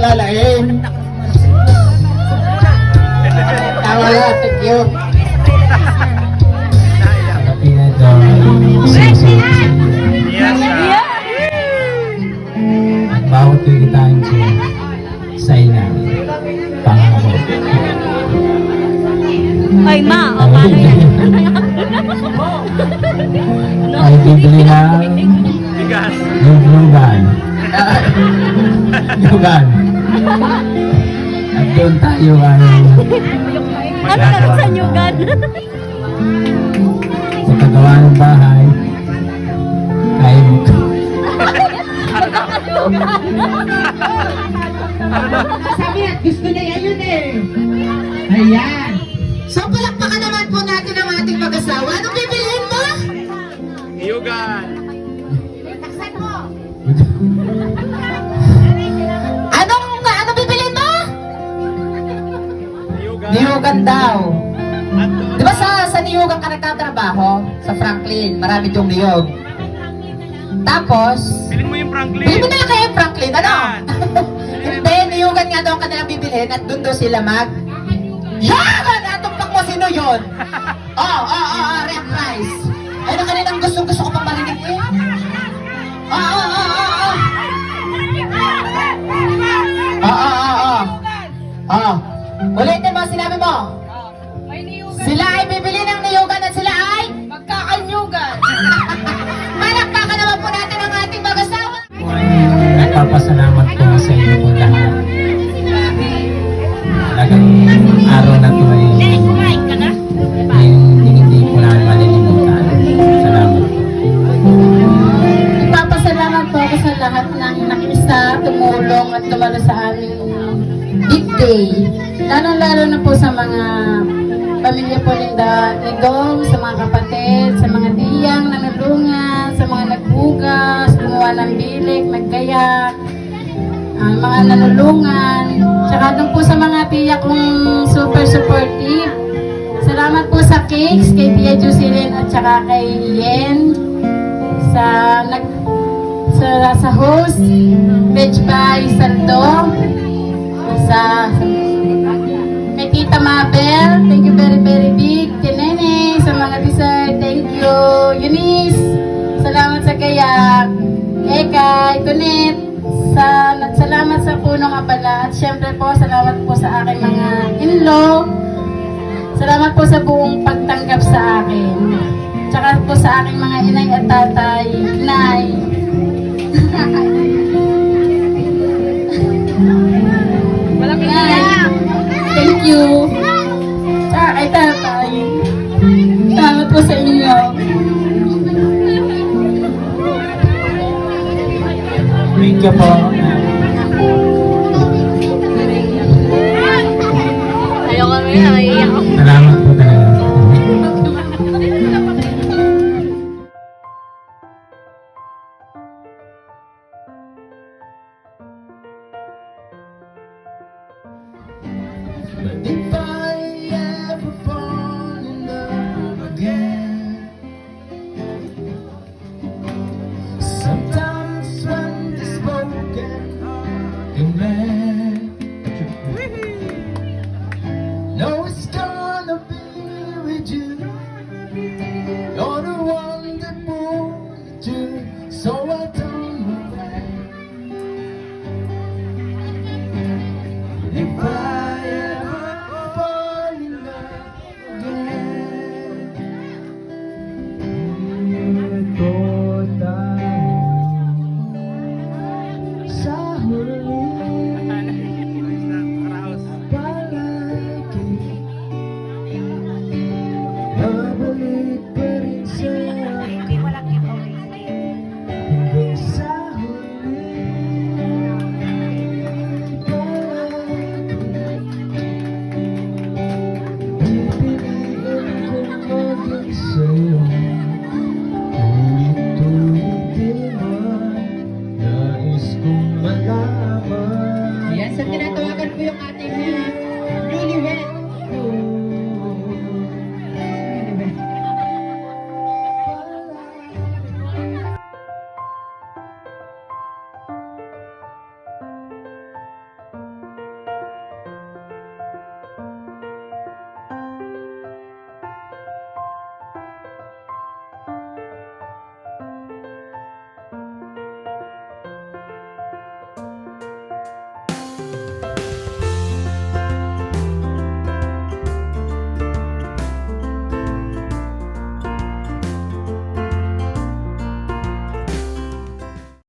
lalain. Tawa na, thank you. Bawat kikitain ko sa ina, pangako. Ay, ma, o paano yan? Ay bibili ng yugan. Yugan. At doon tayo Ano naman sa nyugan? sa kagawa ng bahay. Kaya mo ito. Sabi at gusto niya yun eh. Ayan. So palakpakan naman po natin ang ating mag-asawa. Anong bibilihin mo? Yugan. Anong bibilihin mo? Yugan. Niyugan daw. At Di ba sa niyugan ka nagtatrabaho? Sa Franklin, marami yung niyog. Tapos, bilhin mo yung Franklin. bili mo na lang kayo yung Franklin, ano? Yan. Hindi, niyugan nga daw ang kanilang bibilhin at doon daw sila yan! Natumpak mo, sino yun? Rep rice. Ayun ang kanilang gusto ko pang marinig eh. Ulitin mo, sinabi mo. Sila ay bibili ng niyugan at sila ay magkakanyugan. Malakpakan naman po natin ang ating mag-asawa. Nagpapasalamat ko sa inyo po lahat. Talagang araw na to ay hindi ko na malilimutan. Salamat po. Nagpapasalamat po ako sa lahat ng nakiisa, tumulong at tumalo sa aming big day. Lalong-lalo na po sa mga pamilya po ni Dong, sa mga kapatid, sa mga tiyang nanulungan, sa mga nagbugas, gumawa ng bilik, naggaya, mga nanulungan, tsaka doon po sa mga tiya kong super supportive. Salamat po sa cakes, kay Tia Jocelyn at tsaka kay Yen, sa host, Veg by Saldo, kay Tita Mabel, thank you very very big, kay Nene, sa mga dessert, thank you, Eunice, salamat sa gayak, kay Tunet, salamat sa punong abala, at syempre po, salamat po sa aking mga in-law, salamat po sa buong pagtanggap sa akin, tsaka po sa aking mga inay at tatay, inay, thank you. Tsaka kay tatay. Salamat po sa inyo. Thank you po. Ayaw kami, naiiyak ako. Salamat po talaga. If I ever fall in love again, sometimes when the spoken amen. No, it's gonna be with you. You're the one that pulled you, so I turn away. If I ever fall in love again, ito tayo sa huli. Palagi babalik pa rin sa akin hanggang sa huli. Yes, at tinatawagan ko yung ating newlywed.